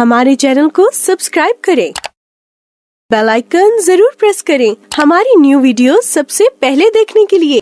हमारे चैनल को सब्सक्राइब करें, बेल आइकन जरूर प्रेस करें हमारी न्यू वीडियो सबसे पहले देखने के लिए।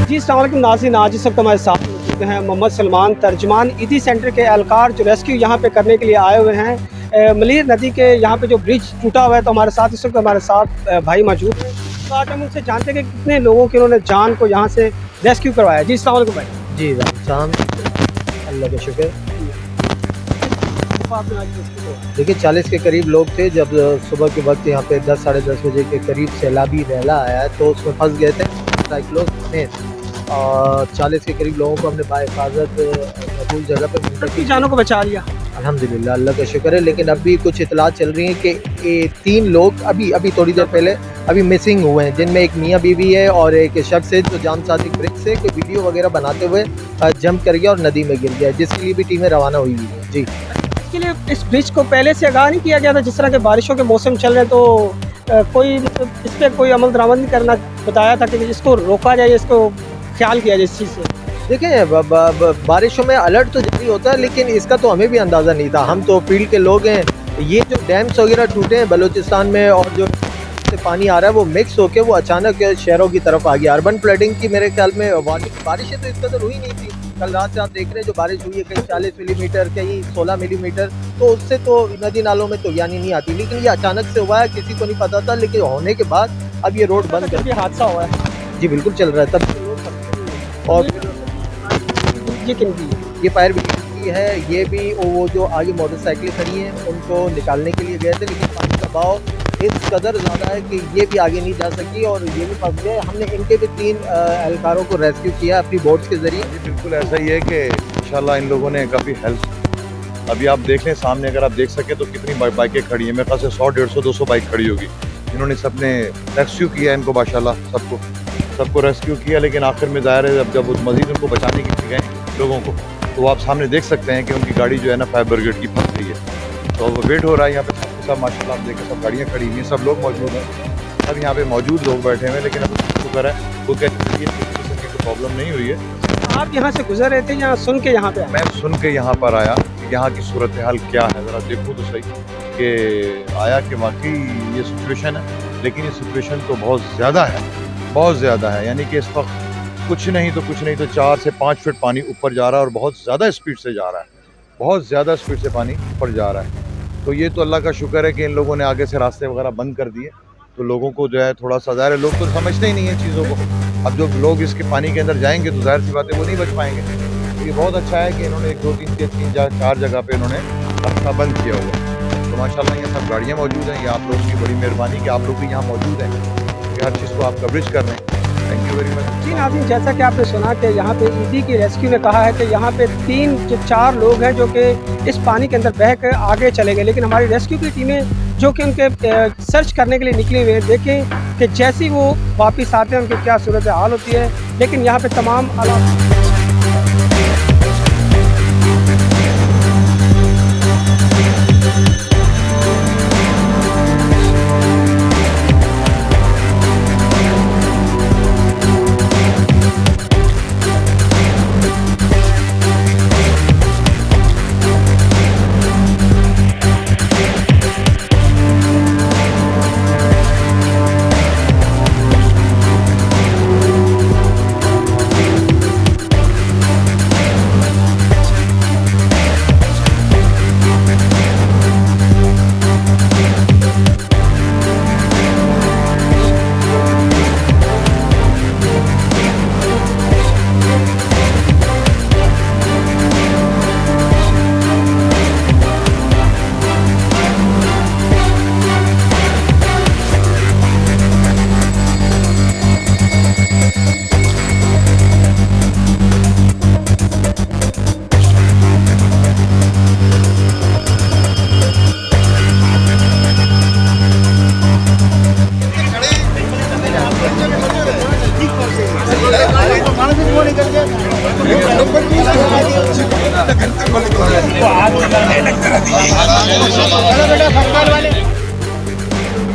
जी अस्सलाम वालेकुम नाज़रीन, आज इस वक्त हमारे साथ मौजूद हैं मोहम्मद सलमान तर्जमान ईदी सेंटर के एहलकार जो रेस्क्यू यहाँ पे करने के लिए आए हुए हैं। मलीर नदी के यहाँ पे जो ब्रिज टूटा हुआ है, तो हमारे साथ इस वक्त हमारे साथ भाई मौजूद हैं। तो आज हम उनसे जानते हैं कि कितने लोगों की उन्होंने जान को यहाँ से रेस्क्यू करवाया। जी अस्सलाम वालेकुम भाई। जी राम, अल्लाह का शुक्र। देखिए 40 के करीब लोग थे जब सुबह के वक्त यहाँ पे 10 साढ़े 10 बजे के करीब सैलाबी रैला आया, तो उसमें फंस गए थे साइक्लोन में, और 40 के करीब लोगों को हमने बाहिफाजत महफूज जगह पे सबकी जानों को बचा लिया अल्हम्दुलिल्लाह, अल्लाह का शुक्र है। लेकिन अभी कुछ इतला चल रही है कि 3 लोग अभी थोड़ी देर पहले अभी मिसिंग हुए हैं, जिनमें एक मियाँ बीवी है और एक शख्स है जो जाम सादिक ब्रिज से कोई वीडियो वगैरह बनाते हुए जंप कर गया और नदी में गिर गया, जिसके लिए भी टीमें रवाना हुई हुई हैं। जी, इसके लिए इस ब्रिज को पहले से आगाह नहीं किया गया था? जिस तरह के बारिशों के मौसम चल रहे हैं, तो कोई मतलब इस पर कोई अमल दरामद नहीं करना बताया था कि इसको रोका जाए, इसको ख्याल किया जाए इस चीज़ से? देखिए बारिशों में अलर्ट तो जारी होता है, लेकिन इसका तो हमें भी अंदाज़ा नहीं था। हम तो फील्ड के लोग हैं। ये जो डैम्स वगैरह टूटे हैं बलूचिस्तान में और जो से पानी आ रहा है वो मिक्स होकर वो अचानक शहरों की तरफ आ गया। अर्बन फ्लडिंग की मेरे ख्याल में बारिशें तो इस कदर हुई नहीं थी। कल रात से आप देख रहे हैं जो बारिश हुई है, कहीं 40 मिलीमीटर, कहीं 16 मिलीमीटर, तो उससे तो नदी नालों में तो यानी नहीं आती। लेकिन ये अचानक से हुआ है, किसी को नहीं पता था, लेकिन होने के बाद अब ये रोड बंद कर दिया। हादसा हुआ है जी, बिल्कुल चल रहा है तब। और ये किन की? ये फायर ब्रिगेड की है। ये भी वो जो आगे मोटरसाइकिलें खड़ी हैं उनको निकालने के लिए गए थे, लेकिन पानी का बहाव इस कदर ज़्यादा है कि ये भी आगे नहीं जा सकी और ये भी फंस गए। हमने इनके भी 3 एहलकारों को रेस्क्यू किया अपनी बोट्स के ज़रिए। बिल्कुल ऐसा ही है कि इंशाल्लाह इन लोगों ने काफ़ी हेल्प। अभी आप देख लें सामने, अगर आप देख सके तो कितनी बाइकें खड़ी हैं। मेरे ख्याल से 100, 150, 200 बाइक खड़ी होगी। इन्होंने सबने रेस्क्यू किया इनको, माशाल्लाह सबको रेस्क्यू किया। लेकिन आखिर में ज़ाहिर है जब मज़ीद उनको बचाने के लिए गए लोगों को, तो आप सामने देख सकते हैं कि उनकी गाड़ी जो है ना फायर ब्रिगेड की फंस गई है। तो वो वेट हो रहा है यहाँ पे सब माशाल्लाह। आप देखें सब गाड़ियाँ खड़ी हुई हैं, सब लोग मौजूद हैं, सब यहाँ पे मौजूद लोग बैठे हुए हैं। लेकिन अब शुक्र है वो कहते हैं कि प्रॉब्लम नहीं हुई है। आप यहाँ से गुजर रहे थे, यहाँ सुन के यहाँ पे? मैं सुन के यहाँ पर आया कि यहाँ की सूरत हाल क्या है, ज़रा देखो तो सही कि आया कि वाकई ये सिचुएशन है। लेकिन ये सिचुएशन तो बहुत ज़्यादा है, यानी कि इस वक्त कुछ नहीं तो 4 से 5 फीट पानी ऊपर जा रहा है और बहुत ज़्यादा स्पीड से जा रहा है, बहुत ज़्यादा स्पीड से पानी ऊपर जा रहा है। तो ये तो अल्लाह का शुक्र है कि इन लोगों ने आगे से रास्ते वगैरह बंद कर दिए, तो लोगों को जो है थोड़ा सा, ज़ाहिर है लोग तो समझते ही नहीं है चीज़ों को। अब जो लोग इसके पानी के अंदर जाएंगे तो जाहिर सी बात है वो नहीं बच पाएंगे। तो ये बहुत अच्छा है कि इन्होंने 1, 2, 3, 4 जगह पे इन्होंने रास्ता बंद किया हुआ है। तो माशाल्लाह ये सब गाड़ियाँ मौजूद हैं। ये आप लोगों की बड़ी मेहरबानी कि आप लोग भी यहाँ मौजूद हैं, कि हर चीज़ को आप कवरेज कर रहे हैं। Thank you very much. जी नाज़रीन, जैसा कि आपने सुना कि यहाँ पे ईदी की रेस्क्यू ने कहा है कि यहाँ पे 3 से 4 लोग हैं जो कि इस पानी के अंदर बह कर आगे चले गए, लेकिन हमारी रेस्क्यू की टीमें जो कि उनके सर्च करने के लिए निकली हुई हैं, देखें कि जैसे वो वापस आते हैं उनकी क्या सूरत हाल होती है। लेकिन यहाँ पे तमाम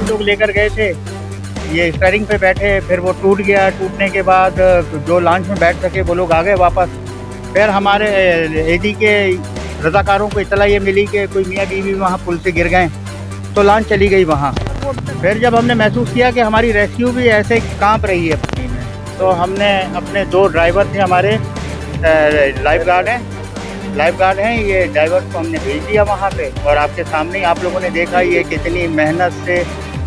लोग लेकर गए थे, ये स्टीयरिंग पे बैठे, फिर वो टूट गया। टूटने के बाद जो लॉन्च में बैठ सके वो लोग आ गए वापस। फिर हमारे एडी के रजाकारों को इतला ये मिली कि कोई मियाँ बीवी वहाँ पुल से गिर गए, तो लॉन्च चली गई वहाँ। फिर जब हमने महसूस किया कि हमारी रेस्क्यू भी ऐसे कांप रही है पानी में, तो हमने अपने 2 ड्राइवर थे हमारे, लाइफ गार्ड हैं, ये ड्राइवर को हमने भेज दिया वहाँ पे। और आपके सामने ही आप लोगों ने देखा ये कितनी मेहनत से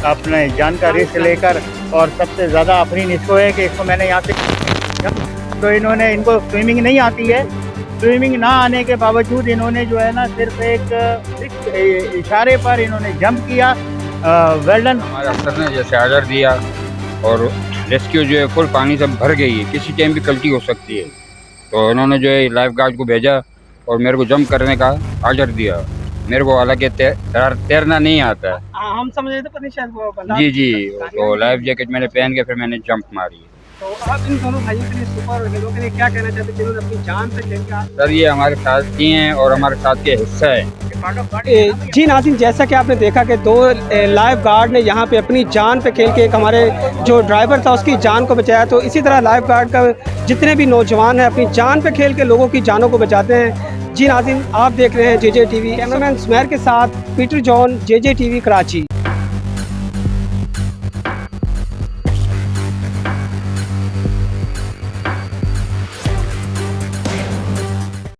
अपने जान का रिस्क लेकर, और सबसे ज़्यादा अफरीन इसको है कि इसको मैंने यहाँ से, तो इनको स्विमिंग नहीं आती है। स्विमिंग ना आने के बावजूद इन्होंने जो है ना सिर्फ एक इशारे पर इन्होंने जंप किया। Well done. हमारे अफसर ने जैसे आर्डर दिया, और रेस्क्यू जो है फुल पानी से भर गई है, किसी टाइम भी गलती हो सकती है, तो इन्होंने जो है लाइफ गार्ड को भेजा और मेरे को जंप करने का आर्डर दिया। मेरे को हालांकि तैरना नहीं आता है। हम समझ रहे थे पर नहीं शायद वो बंदा। जी, तो लाइफ जैकेट मैंने पहन के फिर मैंने जंप मारी। तो आप इन दोनों भाइयों के लिए, सुपर हीरो के लिए क्या कहना चाहते हैं जिन्होंने अपनी जान पे खेल के? सर ये हमारे साथ ही हैं और हमारे साथ के हिस्सा है। जी नाज़रीन, जैसा कि आपने देखा कि 2 लाइफ गार्ड ने यहाँ पे अपनी जान पे खेल के एक हमारे जो ड्राइवर था उसकी जान को बचाया। तो इसी तरह लाइफ गार्ड का जितने भी नौजवान हैं अपनी जान पे खेल के लोगों की जानों को बचाते हैं। जी नाज़रीन, आप देख रहे हैं JJ TV, कैमरामैन सुमेर के साथ Peter John, JJ TV Karachi.